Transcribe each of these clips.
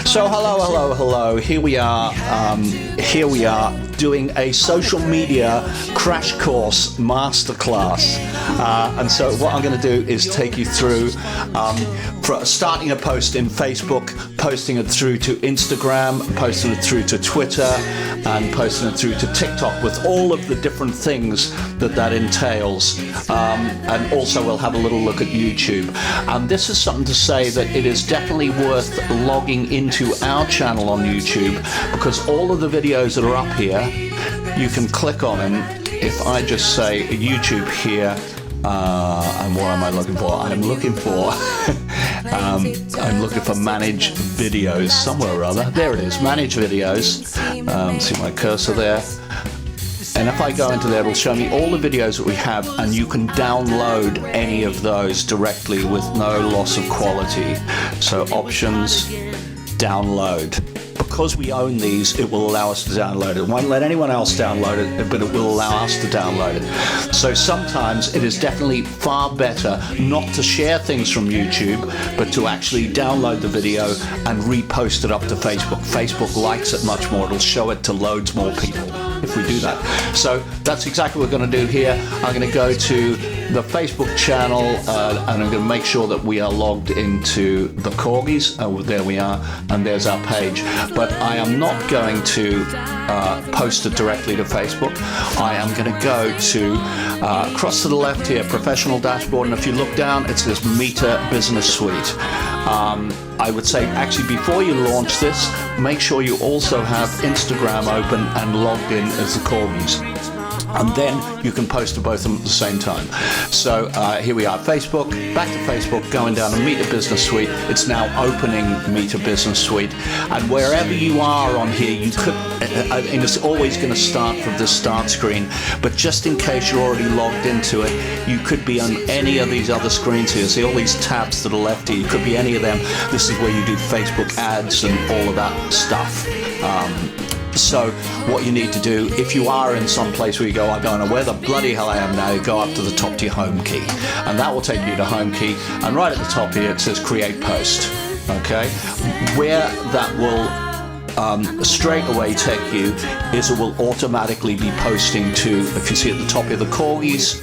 So hello. Here we are doing a social media crash course masterclass. And so what I'm going to do is take you through starting a post in Facebook, posting it through to Instagram, posting it through to Twitter, and posting it through to TikTok with all of the different things that entails. And also we'll have a little look at YouTube. And this is something to say that it is definitely worth logging into our channel on YouTube, because all of the videos that are up here, you can click on them. If I just say YouTube here, and what am I looking for? I'm looking for manage videos somewhere or other. There it is, manage videos. See my cursor there. And if I go into there, it'll show me all the videos that we have, and you can download any of those directly with no loss of quality. So options, download. Because we own these, it will allow us to download it. It won't let anyone else download it, but it will allow us to download it. So sometimes it is definitely far better not to share things from YouTube, but to actually download the video and repost it up to Facebook. Facebook likes it much more. It'll show it to loads more people if we do that. So that's exactly what we're going to do here. I'm going to go to the Facebook channel and I'm going to make sure that we are logged into the Korgis. Oh, there we are, and there's our page. But I am not going to post it directly to Facebook. I am going to go to across to the left here, professional dashboard, and if you look down, it says Meter Business Suite. I would say actually before you launch this, make sure you also have Instagram open and logged in as the Korgis. And then you can post to both of them at the same time. So here we are, Facebook, back to Facebook, going down to Meter Business Suite. It's now opening Meter Business Suite. And wherever you are on here, you could, and it's always going to start from the start screen, but just in case you're already logged into it, you could be on any of these other screens here. See all these tabs to the left here, you could be any of them. This is where you do Facebook ads and all of that stuff. So what you need to do, if you are in some place where you go, I don't know where the bloody hell I am now, you go up to the top to your home key, and that will take you to home key, and right at the top here it says create post. Okay, where that will straight away take you is it will automatically be posting to, if you see at the top here, the Korgis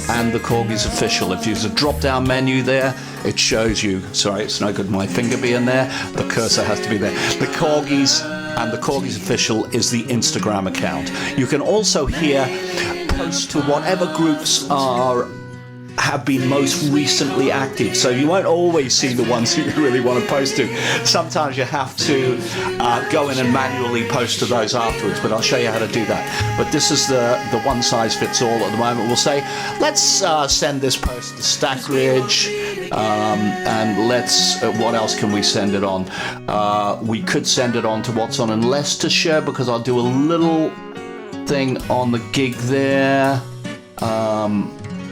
and the Korgis official. If you use a drop down menu there, it shows you, sorry it's no good my finger being there, the cursor has to be there, the Korgis and the Korgis official is the Instagram account. You can also here post to whatever groups have been most recently active. So you won't always see the ones you really want to post to. Sometimes you have to go in and manually post to those afterwards, but I'll show you how to do that. But this is the one size fits all at the moment. We'll say, let's send this post to Stackridge, and let's, what else can we send it on? We could send it on to what's on in Leicestershire, because I'll do a little thing on the gig there.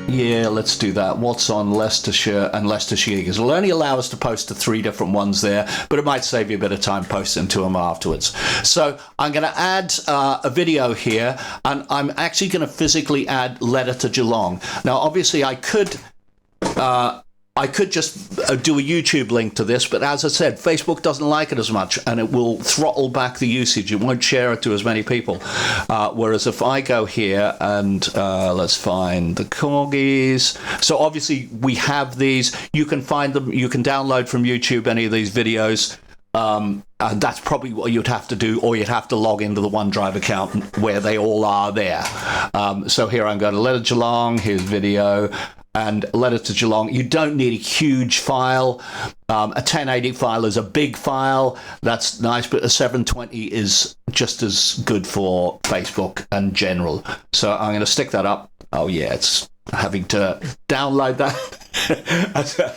Yeah, let's do that. What's on Leicestershire and Leicestershire gigs? It'll only allow us to post to 3 different ones there, but it might save you a bit of time posting to them afterwards. So I'm going to add a video here, and I'm actually going to physically add letter to Geelong. Now, obviously, I could just do a YouTube link to this, but as I said, Facebook doesn't like it as much, and it will throttle back the usage. It won't share it to as many people. Whereas if I go here and let's find the Korgis. So obviously we have these. You can find them. You can download from YouTube any of these videos. And that's probably what you'd have to do, or you'd have to log into the OneDrive account where they all are there. So here I'm going to letter to Geelong. Here's video. And letter to Geelong. You don't need a huge file. A 1080 file is a big file. That's nice, but a 720 is just as good for Facebook and general. So I'm going to stick that up. Oh yeah, it's having to download that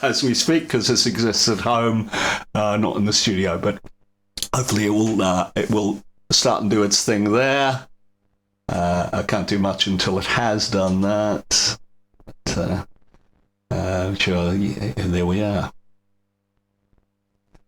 as we speak, because this exists at home, not in the studio. But hopefully it will start and do its thing there. I can't do much until it has done that. Sure, yeah, there we are.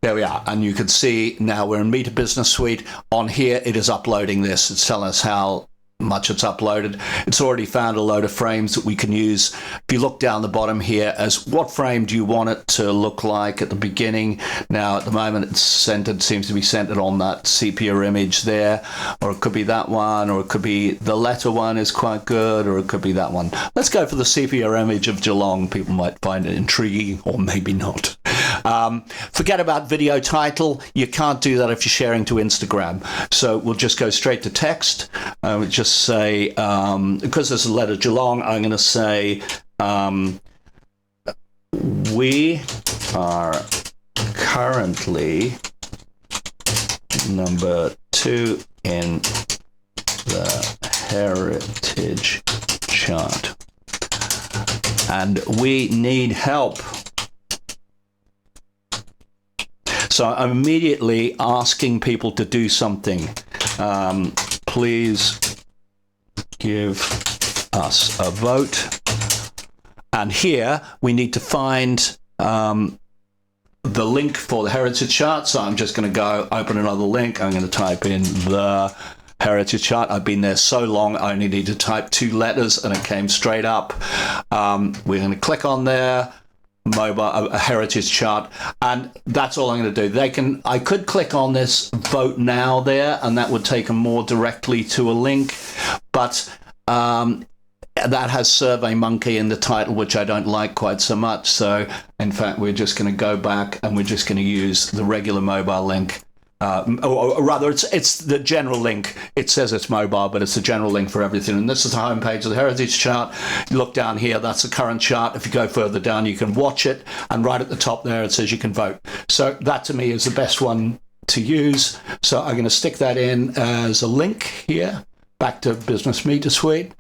There we are, and you can see now we're in Meter Business Suite. On here, it is uploading this. It's telling us how much it's uploaded. It's already found a load of frames that we can use. If you look down the bottom here as what frame do you want it to look like at the beginning. Now at the moment it's centered, seems to be centered on that sepia image there, or it could be that one, or it could be the letter one is quite good, or it could be that one. Let's go for the sepia image of Geelong. People might find it intriguing, or maybe not. Forget about video title. You can't do that if you're sharing to Instagram. So we'll just go straight to text. We'll just say, because there's a letter Geelong, I'm going to say, we are currently number 2 in the heritage chart. And we need help. So I'm immediately asking people to do something. Please give us a vote. And here we need to find the link for the heritage chart. So I'm just going to go open another link. I'm going to type in the heritage chart. I've been there so long, I only need to type 2 letters and it came straight up. We're going to click on there. Mobile, a heritage chart, and that's all I'm going to do. I could click on this vote now there, and that would take them more directly to a link, but that has SurveyMonkey in the title, which I don't like quite so much. So in fact, we're just going to go back and we're just going to use the regular mobile link. Or rather, it's the general link. It says it's mobile, but it's the general link for everything. And this is the homepage of the heritage chart. You look down here, that's the current chart. If you go further down, you can watch it. And right at the top there, it says you can vote. So that to me is the best one to use. So I'm going to stick that in as a link here, back to Business Meter Suite.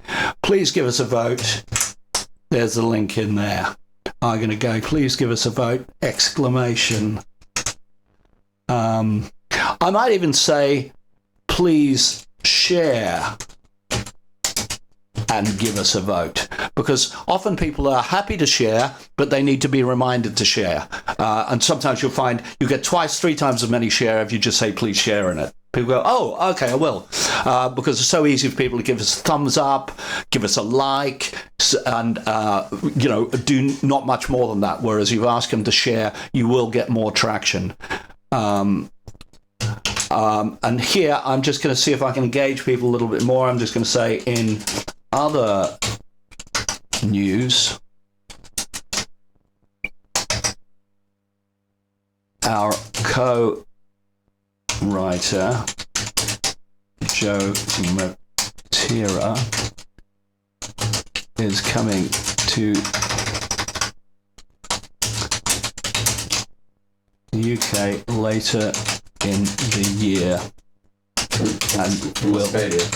Please give us a vote. There's the link in there. I'm going to go, please give us a vote, exclamation. I might even say, please share and give us a vote, because often people are happy to share, but they need to be reminded to share. And sometimes you'll find you get 3 times as many share if you just say, please share in it. People go, oh, okay, I will. Because it's so easy for people to give us a thumbs up, give us a like, and, do not much more than that. Whereas you ask them to share, you will get more traction. And here, I'm just going to see if I can engage people a little bit more. I'm just going to say, in other news, our co-writer, Joe Matera, is coming to the UK later in the year and will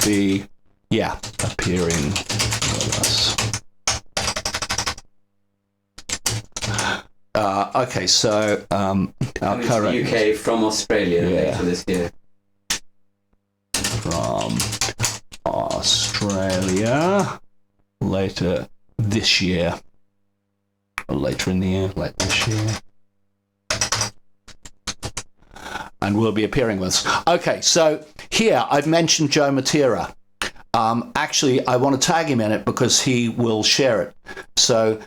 be appearing with us. Okay, so our current UK from Australia later this year. From Australia later this year, or later in the year, like this year. And will be appearing with us. Okay, so here I've mentioned Joe Matera. Actually, I want to tag him in it because he will share it. So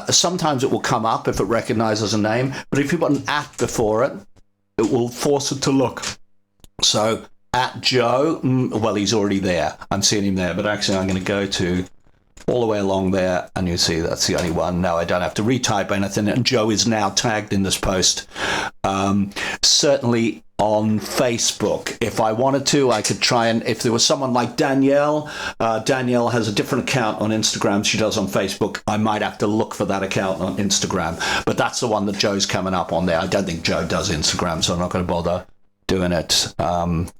sometimes it will come up if it recognizes a name, but if you put an at before it, it will force it to look. So at Joe, well, he's already there. I'm seeing him there, but actually I'm going to go to all the way along there, and you see that's the only one. Now I don't have to retype anything, and Joe is now tagged in this post. Certainly on Facebook, if I wanted to, I could try, and if there was someone like Danielle has a different account on Instagram she does on Facebook. I might have to look for that account on Instagram, but that's the one that Joe's coming up on there. I don't think Joe does Instagram, so I'm not going to bother doing it. And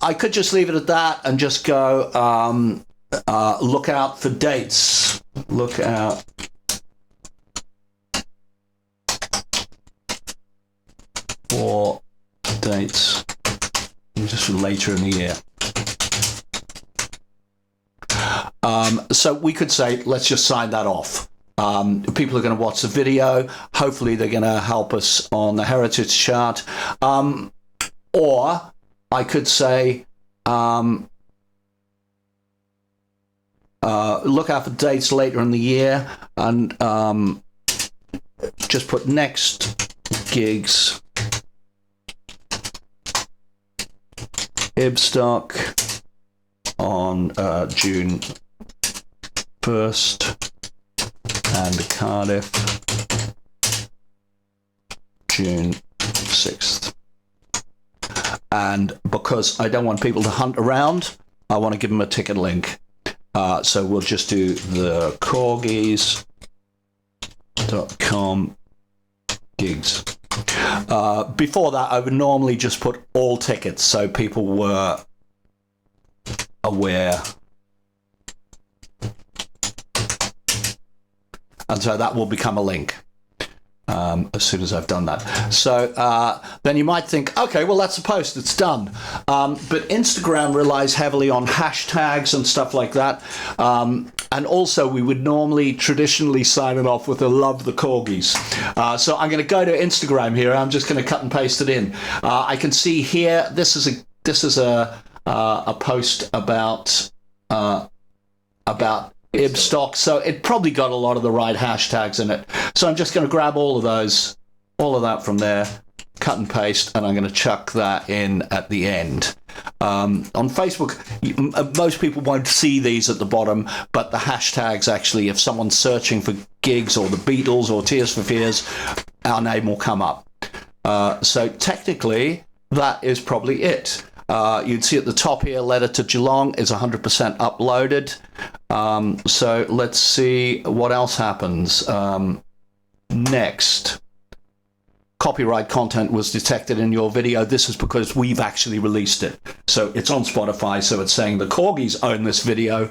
I could just leave it at that and just go, look out for dates. Look out for dates just later in the year. So we could say, let's just sign that off. People are going to watch the video. Hopefully they're going to help us on the heritage chart. Or I could say, look out for dates later in the year, and just put next gigs Ibstock on June 1st and Cardiff June 6th. And because I don't want people to hunt around, I want to give them a ticket link. So we'll just do the Korgis.com gigs. Before that, I would normally just put all tickets so people were aware. And so that will become a link as soon as I've done that. So then you might think, okay, well, that's a post, it's done. But Instagram relies heavily on hashtags and stuff like that. And also, we would normally traditionally sign it off with a love the Korgis. So I'm going to go to Instagram here. I'm just going to cut and paste it in. I can see here, this is a post about Ibstock, so it probably got a lot of the right hashtags in it. So I'm just going to grab all of that from there, cut and paste, and I'm going to chuck that in at the end. On Facebook, most people won't see these at the bottom, but the hashtags actually, if someone's searching for gigs or the Beatles or Tears for Fears, our name will come up. So technically, that is probably it. You'd see at the top here, Letter to Geelong is 100% uploaded. So let's see what else happens. Next. Copyright content was detected in your video. This is because we've actually released it. So it's on Spotify, so it's saying the Korgis own this video.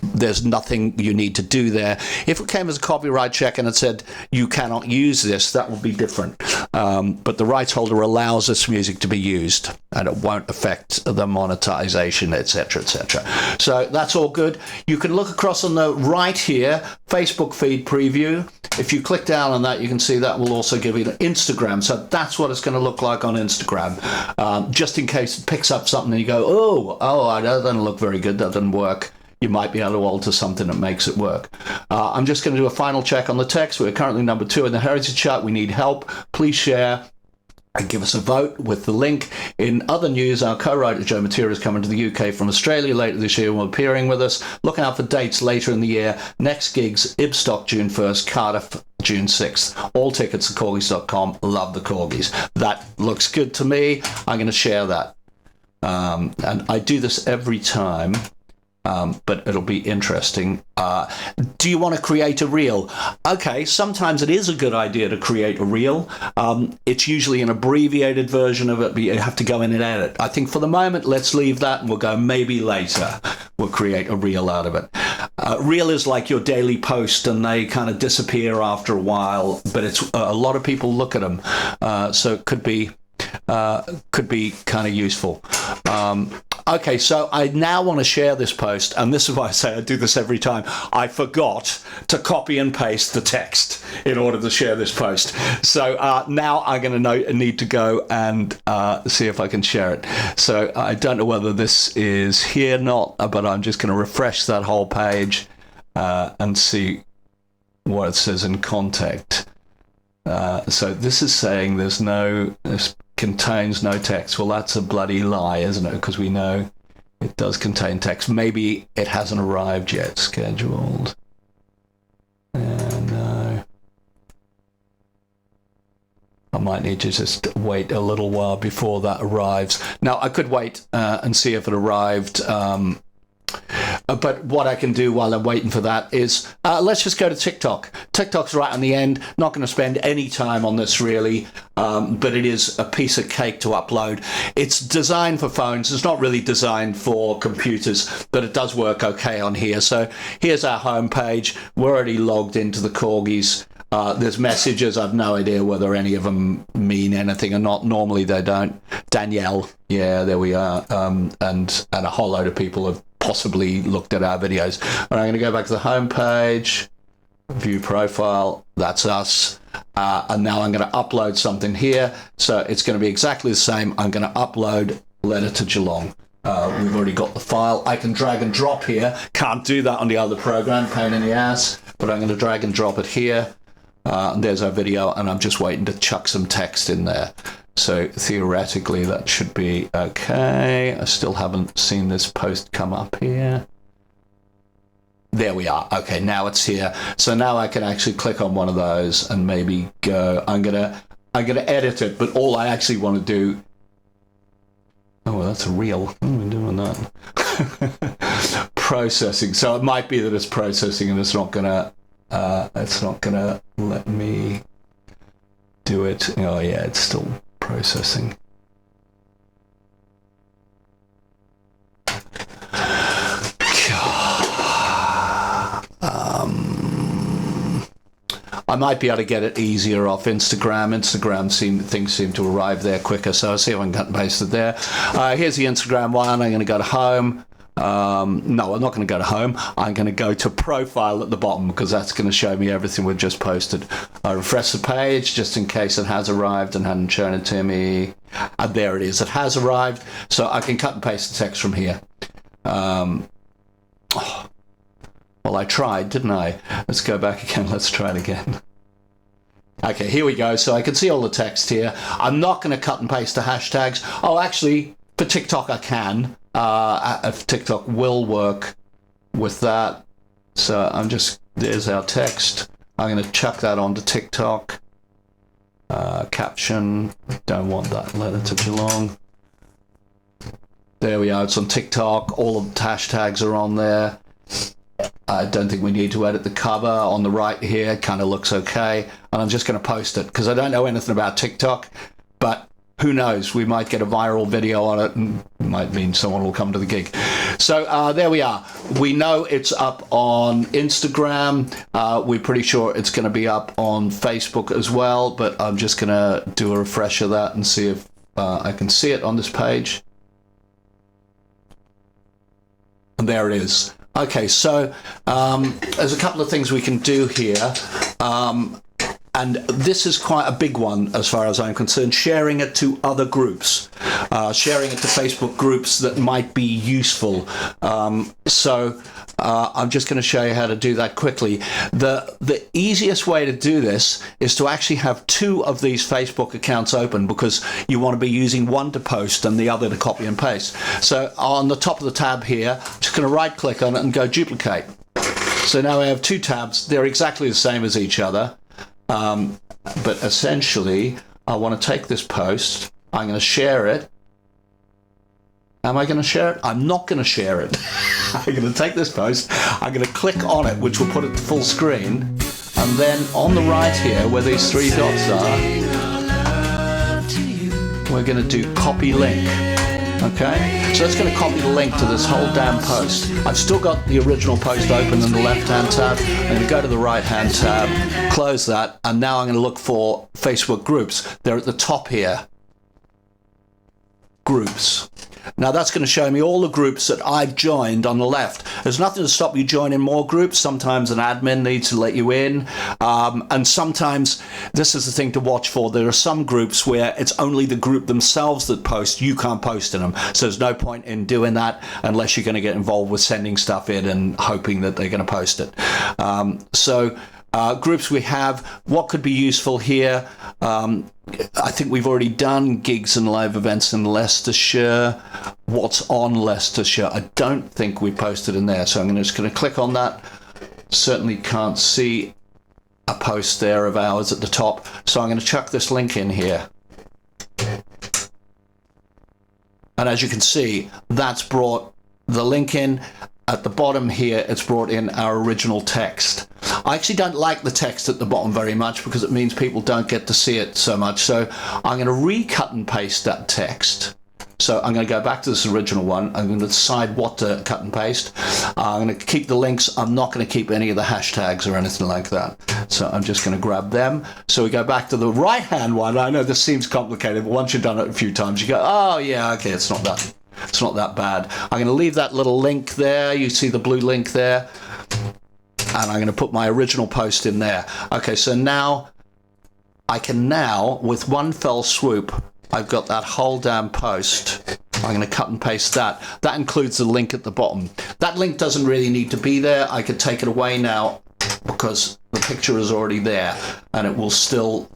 There's nothing you need to do there. If it came as a copyright check and it said you cannot use this, that would be different. But the rights holder allows this music to be used, and it won't affect the monetization, etc., etc. So that's all good. You can look across on the right here, Facebook feed preview. If you click down on that, you can see that will also give you Instagram. So that's what it's going to look like on Instagram. Just in case it picks up something and you go, that doesn't look very good, that doesn't work. You might be able to alter something that makes it work. I'm just going to do a final check on the text. We're currently number 2 in the Heritage chart. We need help. Please share and give us a vote with the link. In other news, our co-writer Joe Matera is coming to the UK from Australia later this year and will be appearing with us. Look out for dates later in the year. Next gigs, Ibstock June 1st, Cardiff June 6th. All tickets at Korgis.com. Love the Korgis. That looks good to me. I'm going to share that. And I do this every time. But it'll be interesting. Do you want to create a reel? Okay, sometimes it is a good idea to create a reel. It's usually an abbreviated version of it, but you have to go in and edit. I think for the moment, let's leave that and we'll go maybe later. We'll create a reel out of it. Reel is like your daily post and they kind of disappear after a while, but it's a lot of people look at them. So it could be kind of useful. Okay, so I now want to share this post, and this is why I say I do this every time. I forgot to copy and paste the text in order to share this post. So now I'm going to need to go and see if I can share it. So I don't know whether this is here or not, but I'm just going to refresh that whole page and see what it says in contact. So this is saying this contains no text. Well, that's a bloody lie, isn't it? Because we know it does contain text. Maybe it hasn't arrived yet. Scheduled. No. I might need to just wait a little while before that arrives. Now, I could wait and see if it arrived. But what I can do while I'm waiting for that is, let's just go to TikTok. TikTok's right on the end. Not going to spend any time on this really, but it is a piece of cake to upload. It's designed for phones. It's not really designed for computers, but it does work okay on here. So here's our homepage. We're already logged into the Korgis. There's messages. I've no idea whether any of them mean anything or not. Normally they don't. Danielle, yeah, there we are. And a whole load of people have possibly looked at our videos. And I'm going to go back to the home page, view profile, that's us. And now I'm going to upload something here. So it's going to be exactly the same. I'm going to upload letter to Geelong. We've already got the file. I can drag and drop here. Can't do that on the other program, pain in the ass, but I'm going to drag and drop it here. And there's our video, and I'm just waiting to chuck some text in there. So theoretically, that should be okay. I still haven't seen this post come up here. There we are. Okay, now it's here. So now I can actually click on one of those and maybe go. I'm gonna edit it, but all I actually want to do. Oh, well, that's a reel. What are we doing that? Processing. So it might be that it's processing and it's not gonna let me do it. Oh yeah, it's still processing. I might be able to get it easier off Instagram. Things seem to arrive there quicker, so I'll see if I can cut and paste it there. Here's the Instagram one. I'm going to go to home. No, I'm not going to go to home. I'm going to go to profile at the bottom because that's going to show me everything we've just posted. I refresh the page just in case it has arrived and hadn't shown it to me. And there it is. It has arrived, so I can cut and paste the text from here. Well, I tried, didn't I? Let's go back again. Let's try it again. Okay, here we go. So I can see all the text here. I'm not going to cut and paste the hashtags. Oh, actually, for TikTok, I can. If TikTok will work with that. So there's our text. I'm going to chuck that onto TikTok. Caption. Don't want that letter to Geelong. There we are. It's on TikTok. All of the hashtags are on there. I don't think we need to edit the cover. On the right here, kind of looks okay. And I'm just going to post it because I don't know anything about TikTok, but who knows? We might get a viral video on it and it might mean someone will come to the gig. So there we are. We know it's up on Instagram. We're pretty sure it's going to be up on Facebook as well, but I'm just going to do a refresh of that and see if I can see it on this page. And there it is. Okay, so there's a couple of things we can do here. And this is quite a big one as far as I'm concerned, sharing it to other groups, sharing it to Facebook groups that might be useful. So I'm just going to show you how to do that quickly. The easiest way to do this is to actually have two of these Facebook accounts open because you want to be using one to post and the other to copy and paste. So on the top of the tab here, I'm just going to right click on it and go duplicate. So now I have two tabs. They're exactly the same as each other. But essentially, I want to take this post. I'm going to share it. Am I going to share it? I'm not going to share it. I'm going to take this post. I'm going to click on it, which will put it to full screen. And then on the right here, where these three dots are, we're going to do copy link. Okay, so it's going to copy the link to this whole damn post. I've still got the original post open in the left-hand tab. I'm going to go to the right-hand tab, close that, and now I'm going to look for Facebook groups. They're at the top here. Groups. Now that's going to show me all the groups that I've joined on the left. There's nothing to stop you joining more groups. Sometimes an admin needs to let you in. And sometimes, this is the thing to watch for, there are some groups where it's only the group themselves that post. You can't post in them. So there's no point in doing that unless you're going to get involved with sending stuff in and hoping that they're going to post it. Groups we have, what could be useful here? I think we've already done gigs and live events in Leicestershire. What's on Leicestershire? I don't think we posted in there, so I'm just going to click on that. Certainly can't see a post there of ours at the top, so I'm going to chuck this link in here. And as you can see, that's brought the link in. At the bottom here, it's brought in our original text. I actually don't like the text at the bottom very much because it means people don't get to see it so much. So I'm going to recut and paste that text. So I'm going to go back to this original one. I'm going to decide what to cut and paste. I'm going to keep the links. I'm not going to keep any of the hashtags or anything like that. So I'm just going to grab them. So we go back to the right-hand one. I know this seems complicated, but once you've done it a few times, you go, oh yeah, okay, it's not that bad. I'm going to leave that little link there. You see the blue link there. And I'm going to put my original post in there. Okay, so now I can with one fell swoop, I've got that whole damn post I'm going to cut and paste that. That includes the link at the bottom. That link doesn't really need to be there. I could take it away now because the picture is already there, and it'll still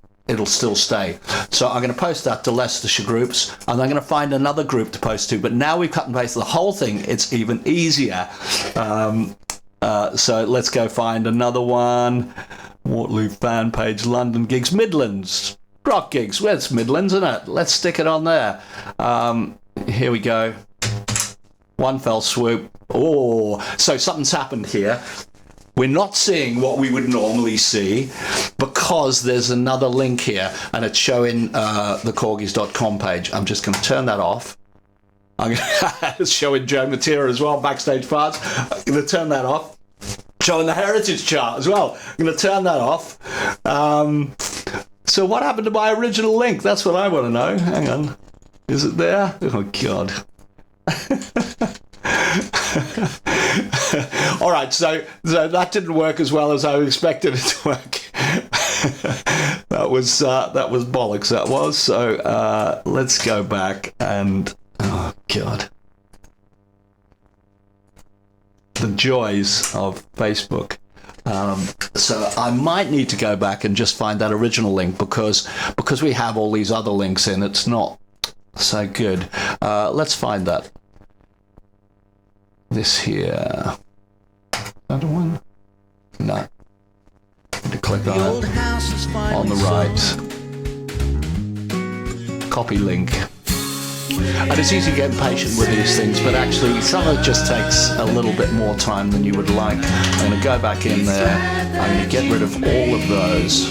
stay. So I'm going to post that to Leicestershire groups, and I'm going to find another group to post to. But now we've cut and pasted the whole thing, it's even easier. So let's go find another one. Waterloo fan page, London gigs, Midlands, rock gigs. Well, it's Midlands, isn't it? Let's stick it on there. Here we go. One fell swoop. Oh, so something's happened here. We're not seeing what we would normally see because there's another link here, and it's showing the Korgis.com page. I'm just going to turn that off. It's showing Joe Matera as well, backstage parts. I'm going to turn that off. Showing the heritage chart as well. I'm going to turn that off. So what happened to my original link? That's what I want to know. Hang on. Is it there? Oh, God. All right, so that didn't work as well as I expected it to work. that was bollocks. That was. So let's go back and oh God, the joys of Facebook. So I might need to go back and just find that original link because we have all these other links in. It's not so good. Let's find that. This here. That one? No. Need to click on it. On the right. Copy link. And it's easy to get impatient with these things, but actually some of it just takes a little bit more time than you would like. I'm going to go back in there. I'm going to get rid of all of those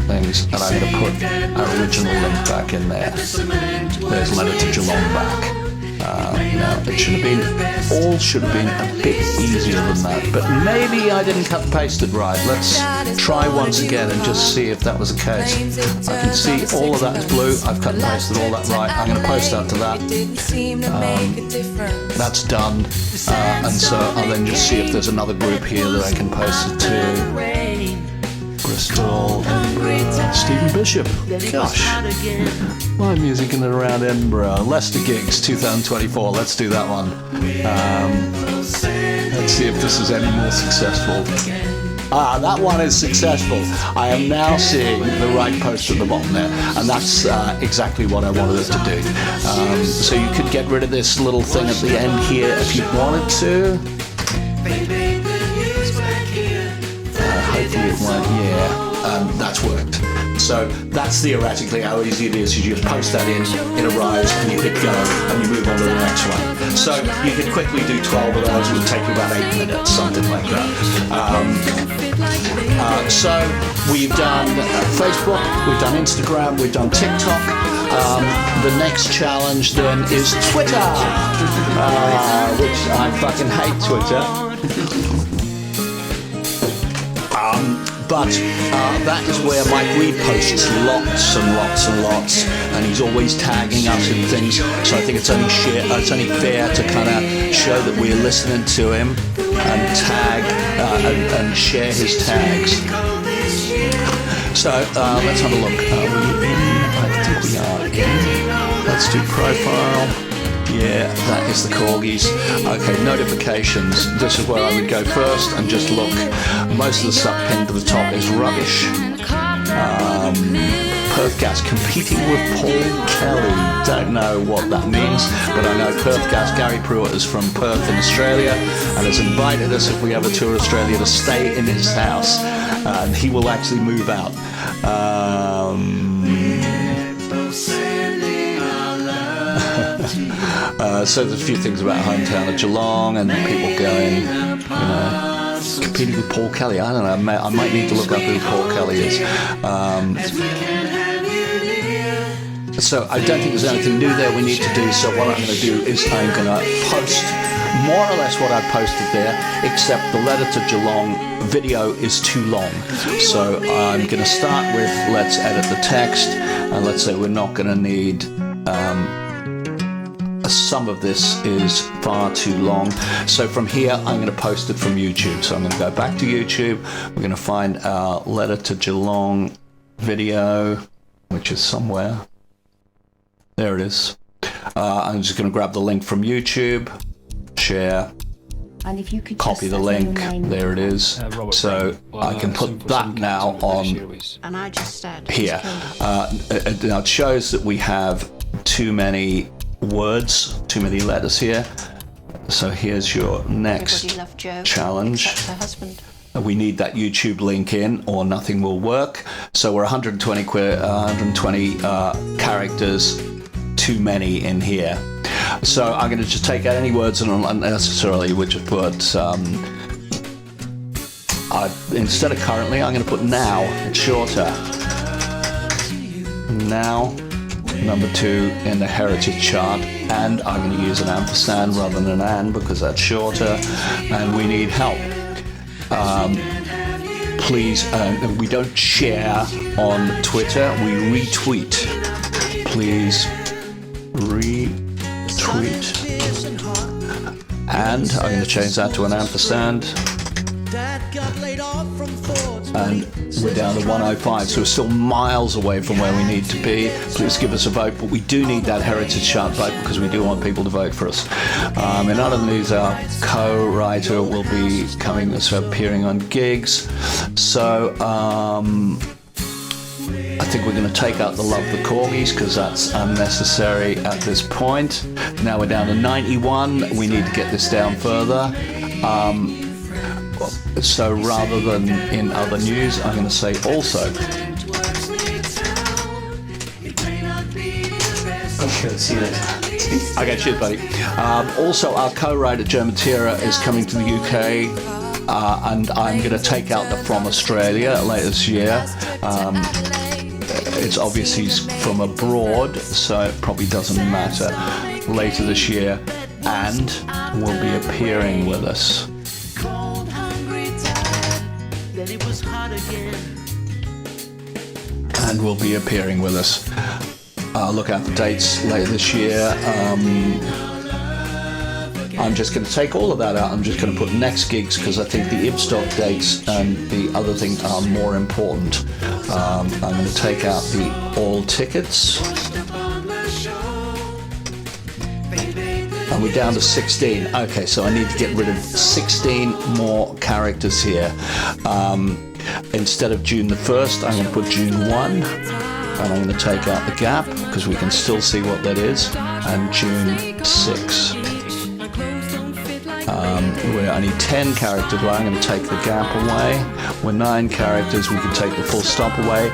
things, and I'm going to put our original link back in there. There's Letter to Geelong back. Now, it should have been a bit easier than that, but maybe I didn't cut and paste it right. Let's try once again and just see if that was the case. I can see all of that is blue. I've cut and pasted all that right. I'm going to post that to that. That's done. And so I'll then just see if there's another group here that I can post it to. Bristol, Edinburgh, Stephen Bishop. Gosh, live music in and around Edinburgh. Leicester gigs 2024. Let's do that one. Let's see if this is any more successful. That one is successful. I am now seeing the right post at the bottom there, and that's exactly what I wanted it to do. So you could get rid of this little thing at the end here if you wanted to. Hopefully it won't, that's worked. So that's theoretically how easy it is. You just post that in, it arrives, and you hit go, and you move on to the next one. So you could quickly do 12 of those. It would take you about 8 minutes, something like that. So we've done Facebook, we've done Instagram, we've done TikTok. The next challenge then is Twitter, which I fucking hate Twitter. But that is where Mike reposts lots and lots and lots, and he's always tagging us in things. So I think it's only fair to kind of show that we're listening to him and tag and share his tags. So let's have a look. I think we are in. Let's do profile. Yeah, that is the Korgis. Okay, notifications. This is where I would go first and just look. Most of the stuff pinned to the top is rubbish. Perth Gas competing with Paul Kelly. Don't know what that means, but I know Perth Gas, Gary Pruitt is from Perth in Australia and has invited us, if we ever tour Australia, to stay in his house. And he will actually move out. So there's a few things about hometown of Geelong and people going, competing with Paul Kelly. I don't know. I might need to look up who Paul Kelly is. So I don't think there's anything new there we need to do. So what I'm going to do is I'm going to post more or less what I posted there, except the Letter to Geelong video is too long. So I'm going to start with, let's edit the text, and let's say we're not going to need some of this is far too long. So from here, I'm going to post it from YouTube. So I'm going to go back to YouTube. We're going to find our Letter to Geelong video, which is somewhere. There it is. I'm just going to grab the link from YouTube, share, And if you could copy just the say your link. name. There it is. So I can put that now on And I just said here. Now it shows that we have too many words, too many letters here. So here's your next everybody loved Joe, challenge. except her husband. We need that YouTube link in, or nothing will work. So we're 120 characters too many in here. So I'm going to just take out any words unnecessarily, which would put instead of currently, I'm going to put now. It's shorter. Now, number 2 in the heritage chart, and I'm going to use an ampersand rather than an and because that's shorter, and we need help. Please, we don't share on Twitter, we retweet. Please retweet. And I'm going to change that to an ampersand. And we're down to 105, so we're still miles away from where we need to be. Please give us a vote, but we do need that heritage chart vote because we do want people to vote for us. In other news, our co-writer will be appearing on gigs. So I think we're going to take out the Love the Korgis because that's unnecessary at this point. Now we're down to 91. We need to get this down further. So rather than in other news, I'm going to say also. Okay, see you later. Okay, cheers, buddy. Also, our co-writer Joe Matera is coming to the UK, and I'm going to take out the From Australia later this year. It's obvious he's from abroad, so it probably doesn't matter. Later this year, and will be appearing with us. And will be appearing with us. Look out for dates later this year. I'm just going to take all of that out. I'm just going to put next gigs because I think the Ibstock dates and the other things are more important. I'm going to take out the all tickets. And we're down to 16. Okay, so I need to get rid of 16 more characters here. Instead of June the 1st, I'm going to put June 1. And I'm going to take out the gap because we can still see what that is. And June 6. I need 10 characters. Well, I'm going to take the gap away. We're 9 characters. We can take the full stop away.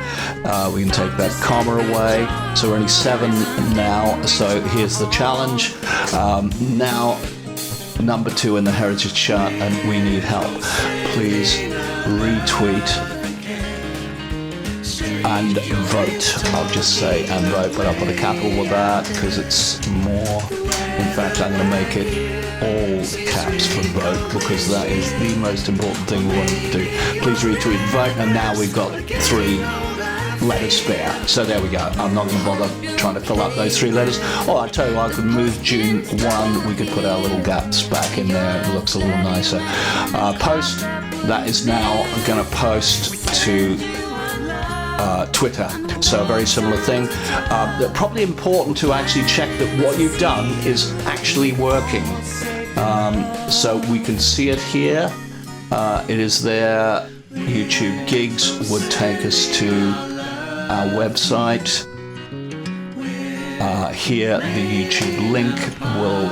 We can take that comma away. So we're only 7 now. So here's the challenge. Now, number 2 in the heritage chart, and we need help. Please retweet and vote. I'll just say and vote, but I'll put a capital with that because it's more. In fact, I'm going to make it all caps for vote because that is the most important thing we want to do. Please retweet, vote, and now we've got 3 letters spare. So there we go. I'm not going to bother trying to fill up those 3 letters. Oh, I tell you what, I could move June 1. We could put our little gaps back in there. It looks a little nicer. Post. That is now going to post to Twitter. So a very similar thing. Probably important to actually check that what you've done is actually working. So we can see it here. It is there. YouTube gigs would take us to our website. Here the YouTube link will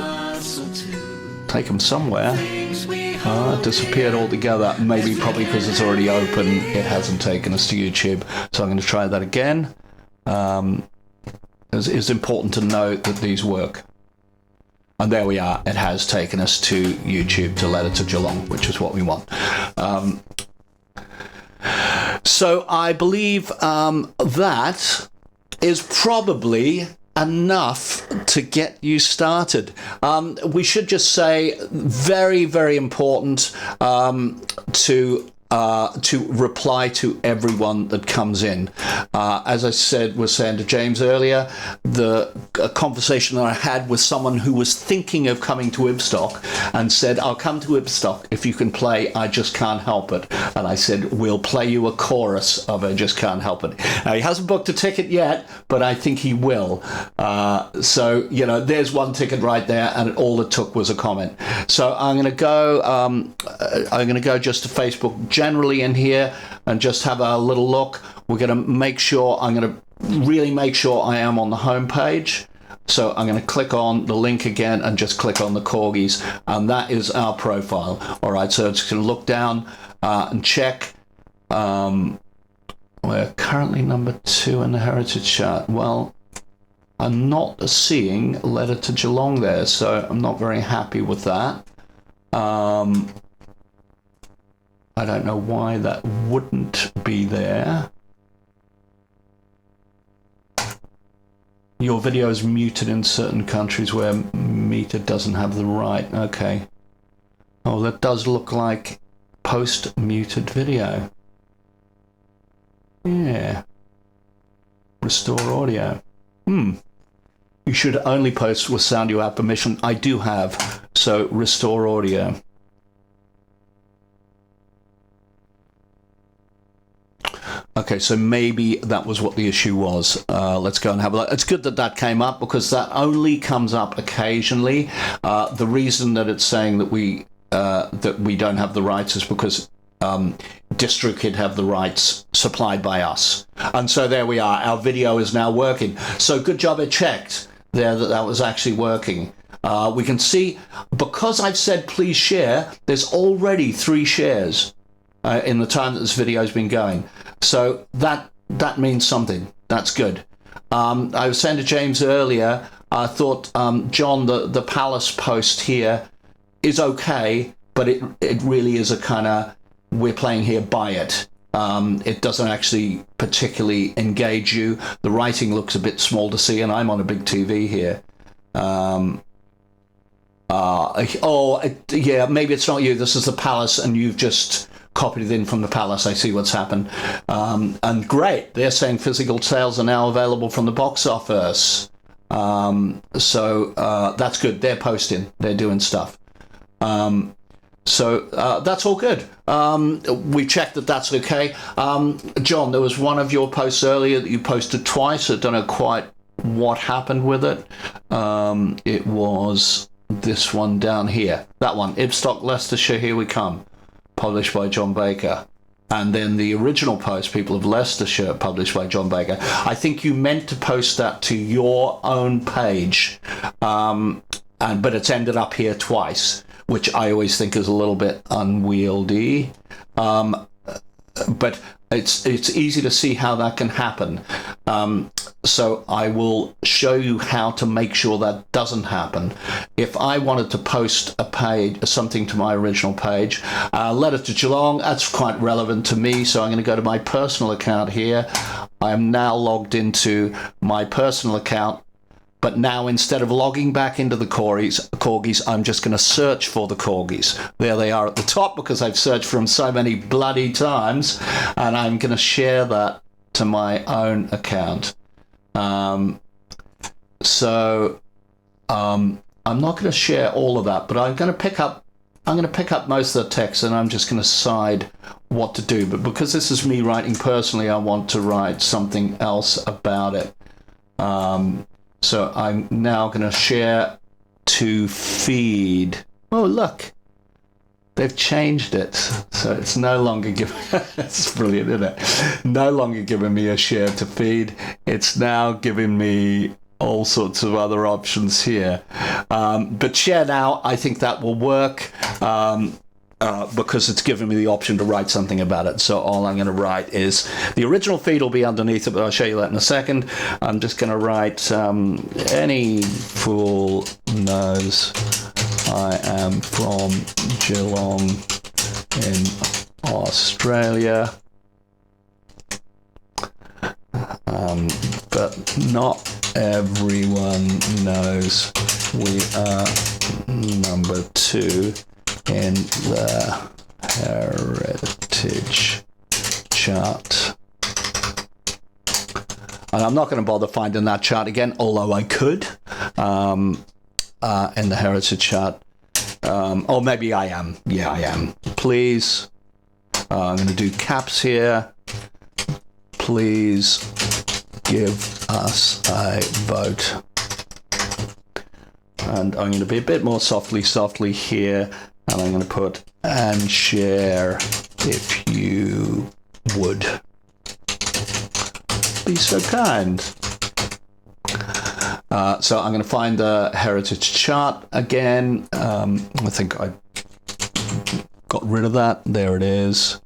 take them somewhere. It disappeared altogether. Maybe probably because it's already open, it hasn't taken us to YouTube. So I'm going to try that again. It's important to note that these work. And there we are. It has taken us to YouTube, to Letter to Geelong, which is what we want. So I believe that is probably enough to get you started. We should just say very, very important to to reply to everyone that comes in. As I was saying to James earlier, the conversation that I had with someone who was thinking of coming to Ibstock and said, I'll come to Ibstock if you can play I Just Can't Help It. And I said, we'll play you a chorus of I Just Can't Help It. Now, he hasn't booked a ticket yet, but I think he will. So, you know, there's one ticket right there, and all it took was a comment. So I'm going to go just to Facebook generally in here and just have a little look. We're going to make sure, I'm going to really make sure I am on the home page. So I'm going to click on the link again and just click on the Korgis, and that is our profile. All right, so it's going to look down and check. We're currently number 2 in the Heritage chart. Well, I'm not seeing Letter to Geelong there, so I'm not very happy with that. I don't know why that wouldn't be there. Your video is muted in certain countries where meter doesn't have the right. Okay. Oh, that does look like post-muted video. Yeah. Restore audio. You should only post with sound you have permission. I do have. So restore audio. Okay, so maybe that was what the issue was. Let's go and have a look. It's good that that came up, because that only comes up occasionally. The reason that it's saying that we don't have the rights is because DistroKid have the rights supplied by us. And so there we are. Our video is now working. So good job it checked there that was actually working. We can see, because I've said please share, there's already 3 shares in the time that this video has been going. So that means something. That's good. I was saying to James earlier, I thought, John, the Palace post here is okay, but it really is a kind of, we're playing here, buy it. It doesn't actually particularly engage you. The writing looks a bit small to see, and I'm on a big TV here. Yeah, maybe it's not you. This is the Palace, and you've just copied it in from the Palace. I see what's happened. And great, they're saying physical sales are now available from the box office. So that's good. They're posting. They're doing stuff. So that's all good. We checked that that's okay. John, there was one of your posts earlier that you posted twice. I don't know quite what happened with it. It was this one down here. That one, Ibstock, Leicestershire, Here We Come, published by John Baker. And then the original post, People of Leicestershire, published by John Baker. I think you meant to post that to your own page, but it's ended up here twice, which I always think is a little bit unwieldy. But it's easy to see how that can happen. So I will show you how to make sure that doesn't happen. If I wanted to post a page, something to my original page, Letter to Geelong, that's quite relevant to me. So I'm going to go to my personal account here. I am now logged into my personal account. But now, instead of logging back into the Korgis, I'm just going to search for the Korgis. There they are at the top, because I've searched for them so many bloody times. And I'm going to share that to my own account. I'm not going to share all of that, but I'm going to pick up most of the text, and I'm just going to decide what to do. But because this is me writing personally, I want to write something else about it. So I'm now going to share to feed. Oh, look. They've changed it. So it's no longer giving... It's brilliant, isn't it? No longer giving me a share to feed. It's now giving me all sorts of other options here. But share now, I think that will work. Because it's given me the option to write something about it. So all I'm going to write is, the original feed will be underneath it, but I'll show you that in a second. I'm just going to write, any fool knows I am from Geelong in Australia. But not everyone knows we are number 2 in the heritage chart. And I'm not going to bother finding that chart again, although I could in the heritage chart. Or maybe I am. Yeah, I am. Please. I'm going to do caps here. Please give us a vote. And I'm going to be a bit more softly here. And I'm going to put and share if you would be so kind. So I'm going to find the heritage chart again. I think I got rid of that. There it is.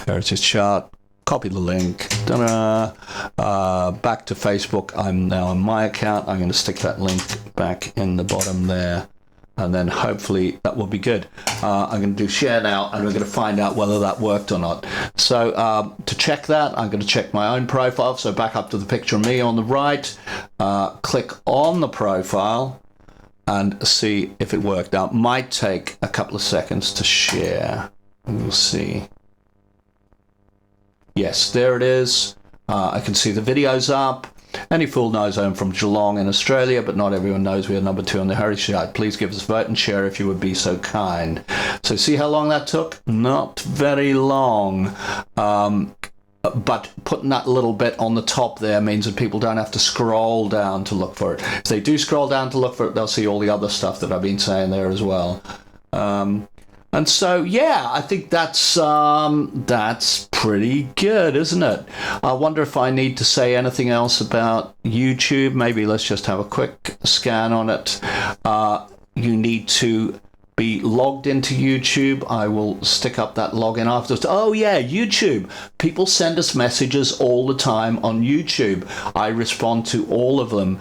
Heritage chart. Copy the link. Back to Facebook. I'm now on my account. I'm going to stick that link back in the bottom there. And then hopefully that will be good. I'm going to do share now, and we're going to find out whether that worked or not. So to check that, I'm going to check my own profile. So back up to the picture of me on the right. Click on the profile and see if it worked. Now, it might take a couple of seconds to share. We'll see. Yes, there it is. I can see the videos up. Any fool knows I'm from Geelong in Australia, but not everyone knows we are number 2 on the heritage chart. Please give us a vote and share if you would be so kind. So see how long that took? Not very long. But putting that little bit on the top there means that people don't have to scroll down to look for it. If they do scroll down to look for it, they'll see all the other stuff that I've been saying there as well. And so, yeah, I think that's pretty good, isn't it? I wonder if I need to say anything else about YouTube. Maybe let's just have a quick scan on it. You need to be logged into YouTube. I will stick up that login afterwards. Oh, yeah, YouTube. People send us messages all the time on YouTube. I respond to all of them,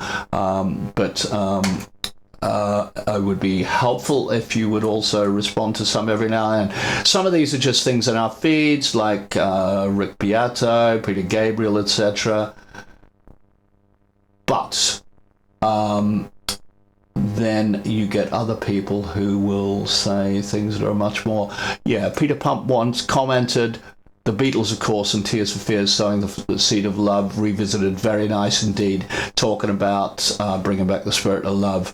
it would be helpful if you would also respond to some every now and then. Some of these are just things in our feeds, like Rick Beato, Peter Gabriel, etc. But then you get other people who will say things that are much more. Yeah, Peter Pump once commented, the Beatles, of course, and Tears for Fears, Sowing the Seed of Love, revisited. Very nice indeed. Talking about bringing back the spirit of love.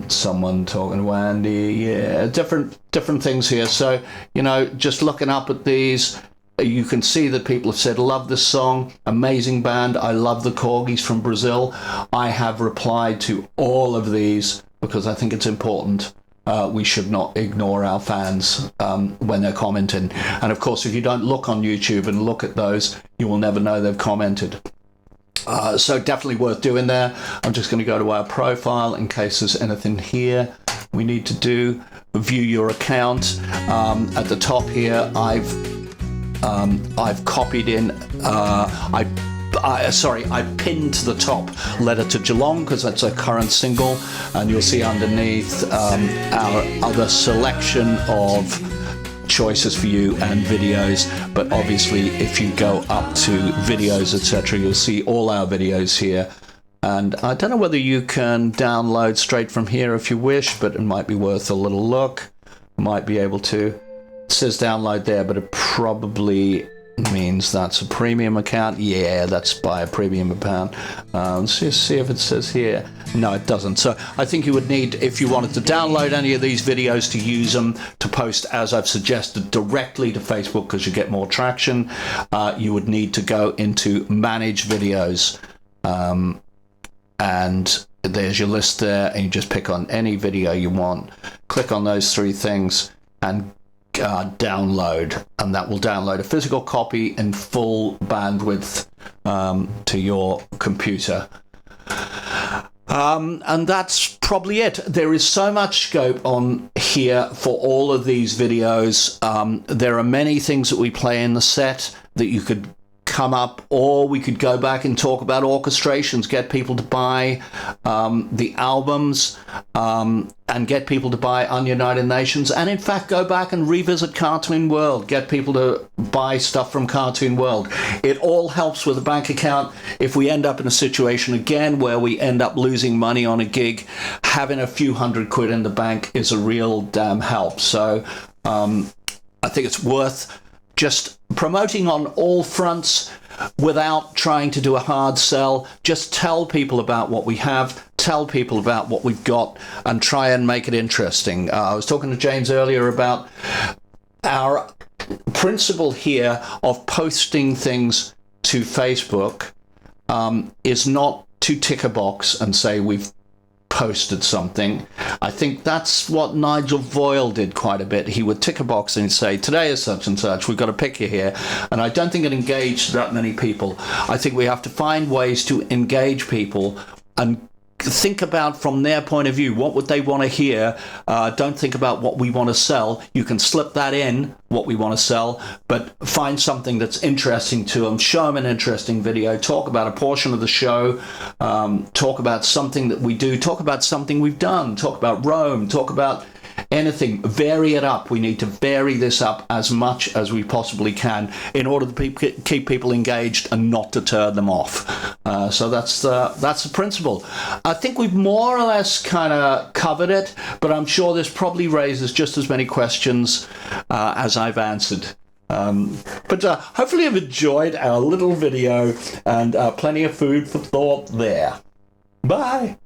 Someone talking to Andy, yeah, different things here. So, you know, just looking up at these, you can see that people have said, love this song, amazing band, I love the Korgis from Brazil. I have replied to all of these because I think it's important. We should not ignore our fans when they're commenting. And of course, if you don't look on YouTube and look at those, you will never know they've commented. So definitely worth doing there. I'm just going to go to our profile in case there's anything here we need to do. View your account. At the top here, I've copied in. I pinned to the top Letter to Geelong because that's a current single, and you'll see underneath our other selection of choices for you and videos. But obviously if you go up to videos, etc., you'll see all our videos here. And I don't know whether you can download straight from here if you wish, but it might be worth a little look. Might be able to. It says download there, but it probably means that's a premium account. Yeah, that's by a premium account. Let's just see if it says here. No, it doesn't. So I think you would need, if you wanted to download any of these videos, to use them to post, as I've suggested, directly to Facebook because you get more traction. You would need to go into manage videos, and there's your list there, and you just pick on any video you want, click on those 3 things, and download, and that will download a physical copy in full bandwidth to your computer. And that's probably it. There is so much scope on here for all of these videos. There are many things that we play in the set that you could come up, or we could go back and talk about orchestrations, get people to buy the albums, and get people to buy Ununited Nations, and in fact go back and revisit Cartoon World, get people to buy stuff from Cartoon World. It all helps with a bank account. If we end up in a situation again where we end up losing money on a gig, having a few £100 in the bank is a real damn help. So I think it's worth just promoting on all fronts without trying to do a hard sell. Just tell people about what we have, tell people about what we've got, and try and make it interesting. I was talking to James earlier about our principle here of posting things to Facebook is not to tick a box and say we've posted something. I think that's what Nigel Voyle did quite a bit. He would tick a box and say, today is such and such, we've got a picture here. And I don't think it engaged that many people. I think we have to find ways to engage people and think about from their point of view, what would they want to hear? Don't think about what we want to sell. You can slip that in, what we want to sell, but find something that's interesting to them, show them an interesting video, talk about a portion of the show, talk about something that we do, talk about something we've done, talk about Rome, talk about anything. Vary it up. We need to vary this up as much as we possibly can in order to keep people engaged and not to turn them off. So that's the principle. I think we've more or less kind of covered it, but I'm sure this probably raises just as many questions as I've answered. But hopefully you've enjoyed our little video, and plenty of food for thought there. Bye.